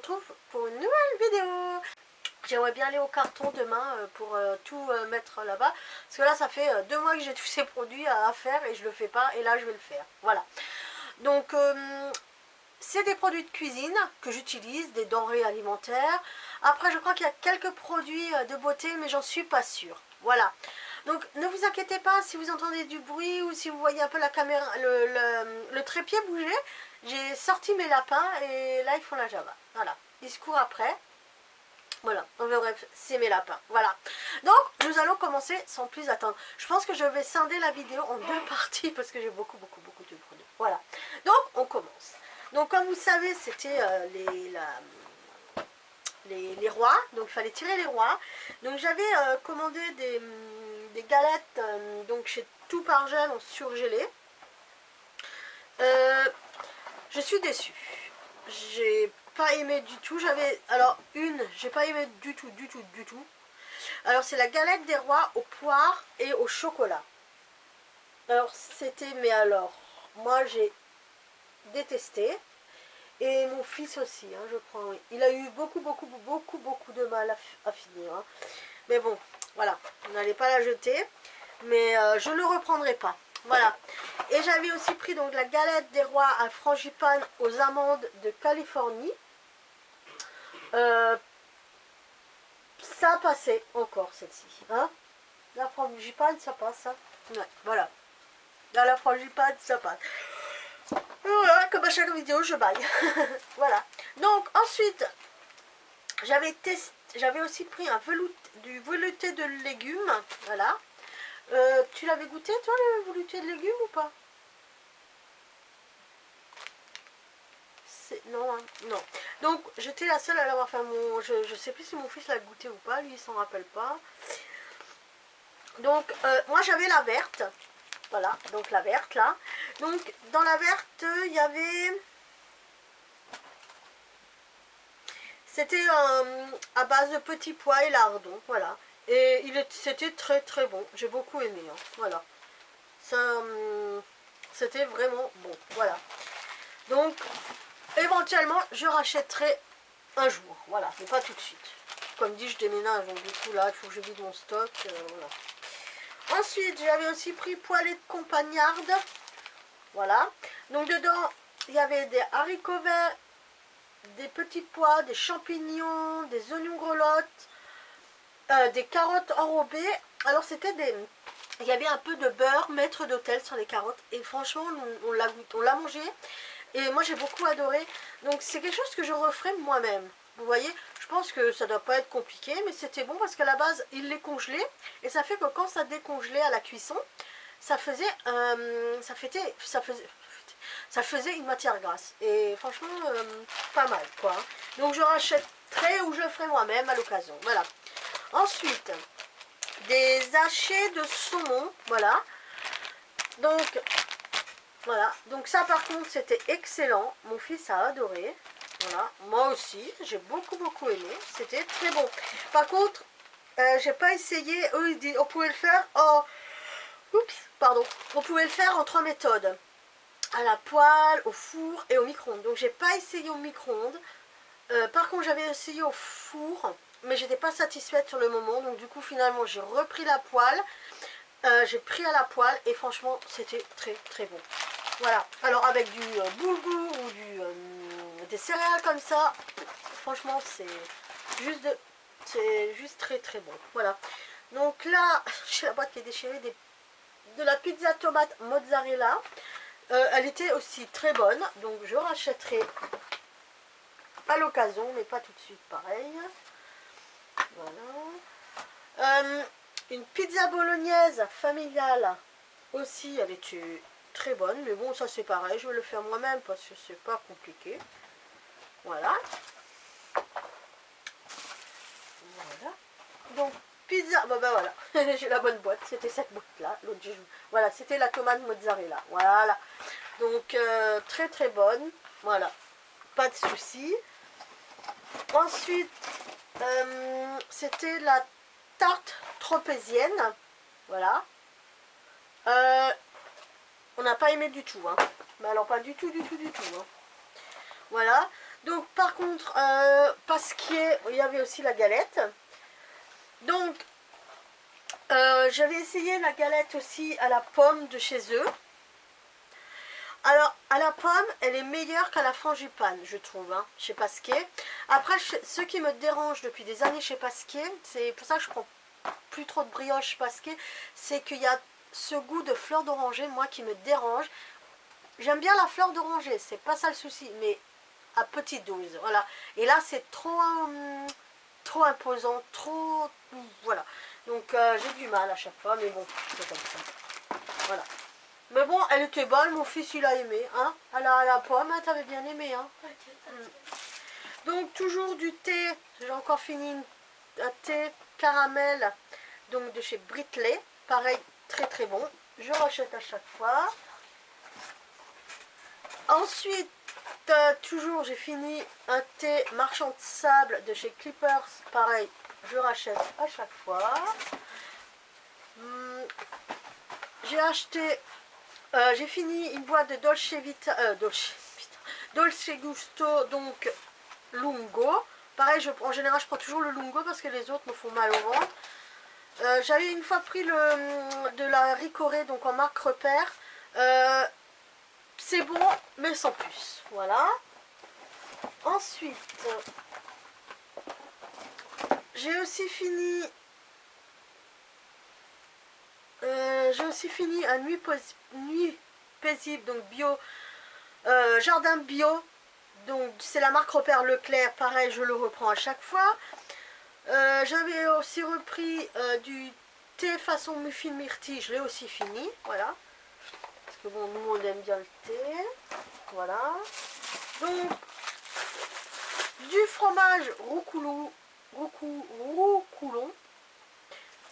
retrouve pour une nouvelle vidéo. J'aimerais bien aller au carton demain pour tout mettre là-bas. Parce que là, ça fait 2 mois que j'ai tous ces produits à faire et je le fais pas. Et là, je vais le faire. Voilà. Donc, c'est des produits de cuisine que j'utilise, des denrées alimentaires. Après, je crois qu'il y a quelques produits de beauté, mais j'en suis pas sûre. Voilà. Donc, ne vous inquiétez pas si vous entendez du bruit ou si vous voyez un peu la caméra, le trépied bouger. J'ai sorti mes lapins et là, ils font la java. Voilà. Ils se courent après. Voilà, enfin bref, c'est mes lapins. Voilà. Donc, nous allons commencer sans plus attendre. Je pense que je vais scinder la vidéo en 2 parties parce que j'ai beaucoup de produits. Voilà. Donc, on commence. Donc, comme vous savez, c'était les rois. Donc, il fallait tirer les rois. Donc, j'avais commandé des galettes donc chez Tout par Gel en surgelé. Je suis déçue. J'ai pas aimé du tout. J'ai pas aimé du tout. Alors c'est la galette des rois aux poires et au chocolat. Alors c'était, mais alors, moi j'ai détesté. Et mon fils aussi, hein, je crois, oui. Il a eu beaucoup de mal à finir. Hein. Mais bon, voilà, on n'allait pas la jeter. Mais je ne le reprendrai pas. Voilà. Et j'avais aussi pris donc la galette des rois à frangipane aux amandes de Californie. Ça passait encore celle-ci. Hein, la frangipane, ça passe. Hein, ouais, voilà. Dans la frangipane, ça passe. Voilà, comme à chaque vidéo, je baille. Voilà. Donc, ensuite, j'avais aussi pris du velouté de légumes. Voilà. Tu l'avais goûté, toi, le velouté de légumes ou pas? Non, hein, non. Donc, j'étais la seule à l'avoir fait. Je sais plus si mon fils l'a goûté ou pas. Lui, il s'en rappelle pas. Donc, moi, j'avais la verte. Voilà, donc la verte, là. Donc, dans la verte, il y avait... C'était à base de petits pois et lardons, voilà. Et c'était très bon. J'ai beaucoup aimé, hein, voilà. Ça, c'était vraiment bon, voilà. Donc, éventuellement, je rachèterai un jour, voilà, mais pas tout de suite. Comme dit, je déménage, donc du coup, là, il faut que je vide mon stock, voilà. Ensuite, j'avais aussi pris poêlée de compagnarde, voilà. Donc, dedans, il y avait des haricots verts, des petits pois, des champignons, des oignons grelottes, des carottes enrobées. Alors c'était il y avait un peu de beurre maître d'hôtel sur les carottes et franchement on l'a mangé et moi j'ai beaucoup adoré. Donc c'est quelque chose que je referai moi-même. Vous voyez, je pense que ça doit pas être compliqué, mais c'était bon parce qu'à la base il les congelait et ça fait que quand ça décongelait à la cuisson, ça faisait une matière grasse. Et franchement, pas mal, quoi. Donc, je rachèterai ou je le ferai moi-même à l'occasion. Voilà. Ensuite, des hachés de saumon. Voilà. Donc, voilà. Donc, ça, par contre, c'était excellent. Mon fils a adoré. Voilà. Moi aussi, j'ai beaucoup aimé. C'était très bon. Par contre, j'ai pas essayé. Eux, ils disent, on pouvait le faire en... Oups, pardon. On pouvait le faire en 3 méthodes. À la poêle, au four et au micro-ondes. Donc j'ai pas essayé au micro-ondes. Par contre j'avais essayé au four, mais j'étais pas satisfaite sur le moment. Donc du coup finalement j'ai repris la poêle. J'ai pris à la poêle et franchement c'était très bon. Voilà. Alors avec du boulgour ou des céréales comme ça, franchement c'est juste très bon. Voilà. Donc là, j'ai la boîte qui est déchirée de la pizza tomate mozzarella. Elle était aussi très bonne, donc je rachèterai à l'occasion, mais pas tout de suite, pareil. Voilà. Une pizza bolognaise familiale aussi, elle était très bonne, mais bon, ça c'est pareil, je vais le faire moi-même parce que c'est pas compliqué. Voilà. Voilà. Donc, pizza, bah voilà, j'ai la bonne boîte, c'était cette boîte-là, l'autre j'ai joué. Voilà, c'était la tomate mozzarella, voilà. Donc, très bonne, voilà, pas de souci. Ensuite, c'était la tarte tropézienne, voilà. On n'a pas aimé du tout, hein. Mais alors pas du tout, hein. Voilà. Donc par contre, Pasquier, il y avait aussi la galette. Donc j'avais essayé la galette aussi à la pomme de chez eux. Alors, à la pomme, elle est meilleure qu'à la frangipane, je trouve, hein, chez Pasquier. Après, ce qui me dérange depuis des années chez Pasquier, c'est pour ça que je prends plus trop de brioche Pasquier, c'est qu'il y a ce goût de fleur d'oranger, moi, qui me dérange. J'aime bien la fleur d'oranger, c'est pas ça le souci, mais à petite dose, voilà. Et là, c'est trop imposant, trop... Voilà. Donc, j'ai du mal à chaque fois, mais bon, c'est comme ça. Voilà. Mais bon, elle était bonne, mon fils il a aimé, hein. À la pomme, hein, t'avais bien aimé, hein. Donc toujours du thé, j'ai encore fini un thé caramel, donc de chez Britley. Pareil, très très bon. Je rachète à chaque fois. Ensuite, toujours j'ai fini un thé marchand de sable de chez Clippers. Pareil, je rachète à chaque fois. J'ai acheté... j'ai fini une boîte de Dolce Vita, Dolce Gusto, donc Lungo. Pareil, en général, je prends toujours le Lungo parce que les autres me font mal au ventre. J'avais une fois pris de la Ricoré, donc en marque repère. C'est bon, mais sans plus. Voilà. Ensuite, j'ai aussi fini... un nuit paisible, donc bio, jardin bio, donc c'est la marque repère Leclerc, pareil je le reprends à chaque fois. J'avais aussi repris du thé façon muffin myrtille, je l'ai aussi fini, voilà, parce que bon, nous on aime bien le thé, voilà. Donc du fromage roucoulon,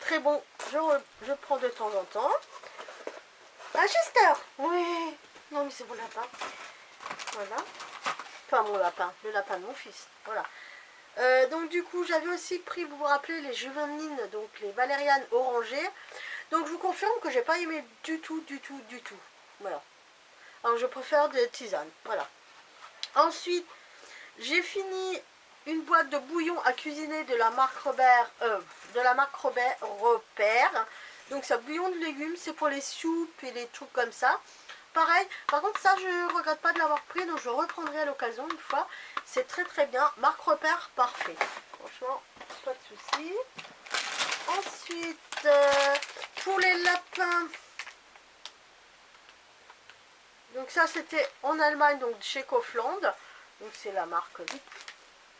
très bon, je prends de temps en temps. Ah, Chester! Oui! Non, mais c'est mon lapin. Voilà. Enfin, mon lapin. Le lapin de mon fils. Voilà. Donc, du coup, j'avais aussi pris, vous vous rappelez, les juvénines, donc les valérianes orangées. Donc, je vous confirme que j'ai pas aimé du tout. Voilà. Alors, je préfère des tisanes. Voilà. Ensuite, j'ai fini une boîte de bouillon à cuisiner de la marque Repère. Donc ça, bouillon de légumes, c'est pour les soupes et les trucs comme ça. Pareil, par contre ça je regrette pas de l'avoir pris, donc je reprendrai à l'occasion une fois. C'est très très bien, marque repère parfait. Franchement, pas de soucis. Ensuite, pour les lapins, donc ça c'était en Allemagne, donc chez Kaufland. Donc c'est la marque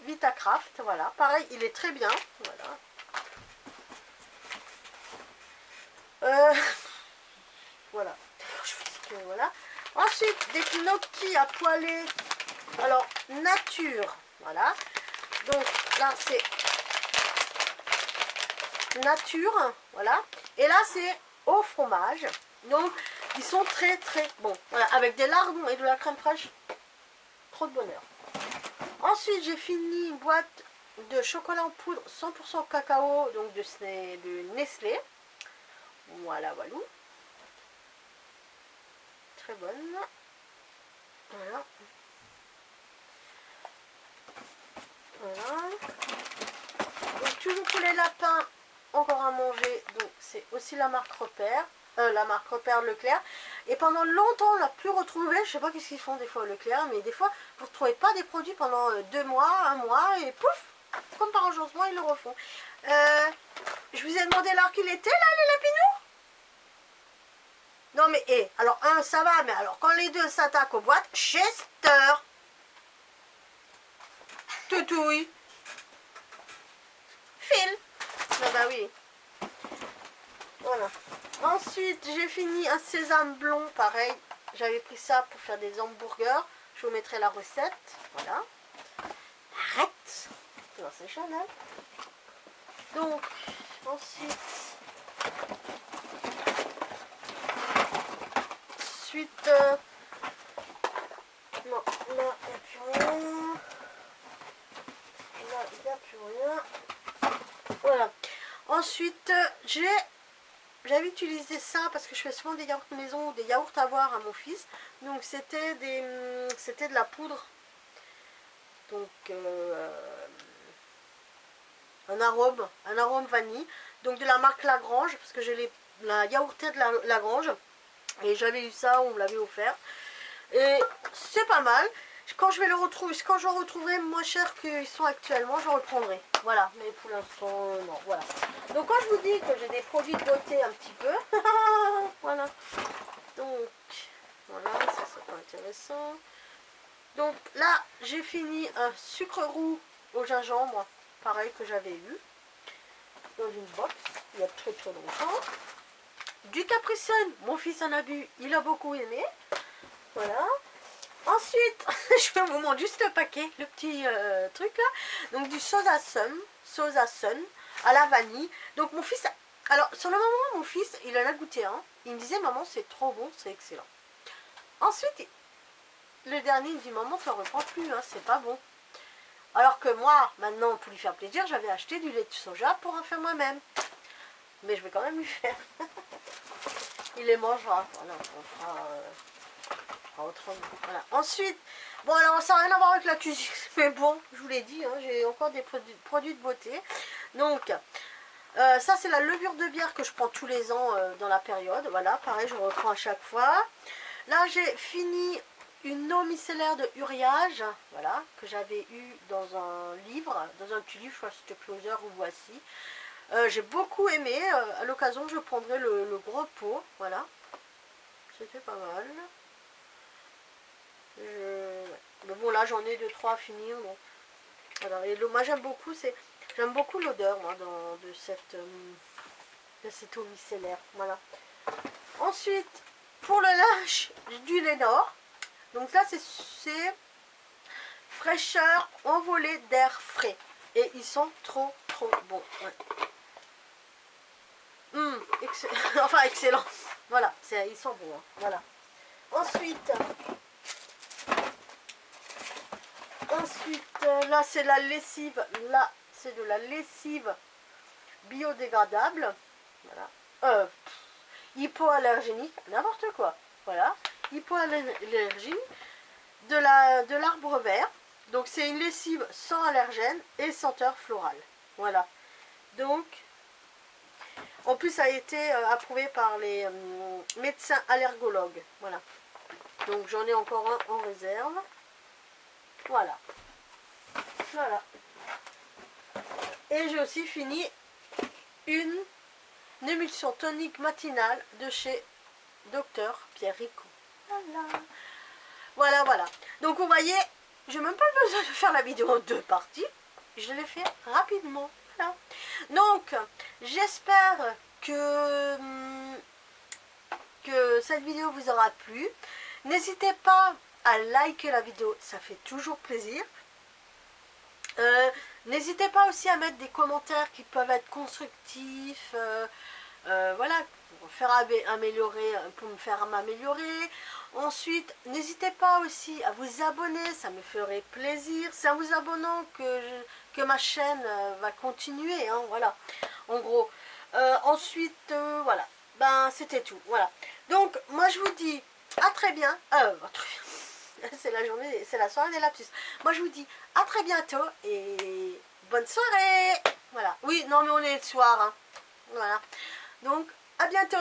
Vitacraft, voilà. Pareil, il est très bien, voilà. Voilà. Je vous dis que voilà. Ensuite, des gnocchis à poêler. Alors, nature. Voilà. Donc, là, c'est nature. Voilà. Et là, c'est au fromage. Donc, ils sont très, très bons. Voilà. Avec des lardons et de la crème fraîche. Trop de bonheur. Ensuite, j'ai fini une boîte de chocolat en poudre 100% cacao. Donc, de Nestlé. Voilà, voilà. Très bonne. Voilà. Voilà. Donc toujours pour les lapins, encore à manger. Donc c'est aussi la marque repère. La marque repère Leclerc. Et pendant longtemps on l'a plus retrouvé. Je sais pas qu'est-ce qu'ils font des fois au Leclerc, mais des fois vous ne retrouvez pas des produits pendant 2 mois, 1 mois, et pouf, comme par enchantement ils le refont. Je vous ai demandé l'heure qu'il était là, les lapinous. Non mais, alors un ça va, mais alors quand les deux s'attaquent aux boîtes, Chester, Toutouille, Phil, ah bah oui, voilà. Ensuite j'ai fini un sésame blond, pareil, j'avais pris ça pour faire des hamburgers, je vous mettrai la recette, voilà. Arrête, non c'est Chanel. Donc ensuite... non, là, il n'y a plus rien. Là, il n'y a plus rien. Voilà. Ensuite, j'avais utilisé ça parce que je fais souvent des yaourts maison ou des yaourts à boire à mon fils. Donc, c'était de la poudre Donc un arôme vanille. Donc de la marque Lagrange, parce que j'ai la yaourtière de Lagrange. Et j'avais eu ça, on me l'avait offert. Et c'est pas mal. Quand je vais le retrouver, quand je retrouverai moins cher qu'ils sont actuellement, je reprendrai. Voilà, mais pour l'instant, non, voilà. Donc quand je vous dis que j'ai des produits de beauté un petit peu, voilà. Donc, voilà, ça c'est pas intéressant. Donc là, j'ai fini un sucre roux au gingembre, pareil que j'avais eu, dans une box, il y a très très longtemps. Du Capri Sun, mon fils en a bu, il a beaucoup aimé. Voilà. Ensuite, je vais vous montrer juste le paquet, le petit truc là. Donc du Sosa Sun à la vanille. Donc mon fils, alors sur le moment, mon fils, il en a goûté un. Il me disait, maman, c'est trop bon, c'est excellent. Ensuite, le dernier, il me dit, maman, tu n'en reprends plus, hein, c'est pas bon. Alors que moi, maintenant, pour lui faire plaisir, j'avais acheté du lait de soja pour en faire moi-même. Mais je vais quand même lui faire. Il les mangera. Voilà, on fera... autrement. Voilà. Ensuite, bon alors ça n'a rien à voir avec la cuisine, mais bon, je vous l'ai dit, hein, j'ai encore des produits de beauté. Donc, ça c'est la levure de bière que je prends tous les ans dans la période. Voilà, pareil, je reprends à chaque fois. Là, j'ai fini une eau micellaire de Uriage, voilà, que j'avais eu dans un livre, dans un petit livre, je crois que c'était Closer ou Voici. J'ai beaucoup aimé, à l'occasion je prendrai le gros pot, voilà. C'était pas mal. Mais bon, là j'en ai 2-3 à finir. Bon. Voilà. Et moi j'aime beaucoup, j'aime beaucoup l'odeur moi de cette eau micellaire. Voilà. Ensuite, pour le linge, du Lénore. Donc là c'est fraîcheur envolée d'air frais. Et ils sont trop bons. Ouais. Enfin excellent. Voilà, ils sont bons. Hein. Voilà. Ensuite, là c'est la lessive. Là c'est de la lessive biodégradable. Voilà. Hypoallergénique, n'importe quoi. Voilà. Hypoallergie de l'arbre vert. Donc c'est une lessive sans allergène et senteur florale. Voilà. Donc en plus ça a été approuvé par les médecins allergologues. Voilà. Donc j'en ai encore un en réserve. Voilà. Voilà. Et j'ai aussi fini une émulsion tonique matinale de chez Dr Pierre Ricou. Voilà. Voilà. Donc vous voyez, j'ai même pas besoin de faire la vidéo en 2 parties. Je l'ai fait rapidement. Voilà. Donc, j'espère que cette vidéo vous aura plu. N'hésitez pas à liker la vidéo, ça fait toujours plaisir. N'hésitez pas aussi à mettre des commentaires qui peuvent être constructifs, voilà, pour me faire m'améliorer. Ensuite, n'hésitez pas aussi à vous abonner, ça me ferait plaisir. C'est en vous abonnant que ma chaîne va continuer, hein, voilà, en gros. Ensuite, voilà, ben c'était tout, voilà. Donc, moi je vous dis à très bien, c'est la journée, c'est la soirée des lapsus. Moi je vous dis à très bientôt et bonne soirée. Voilà. Oui, non mais on est le soir. Hein. Voilà. Donc à bientôt.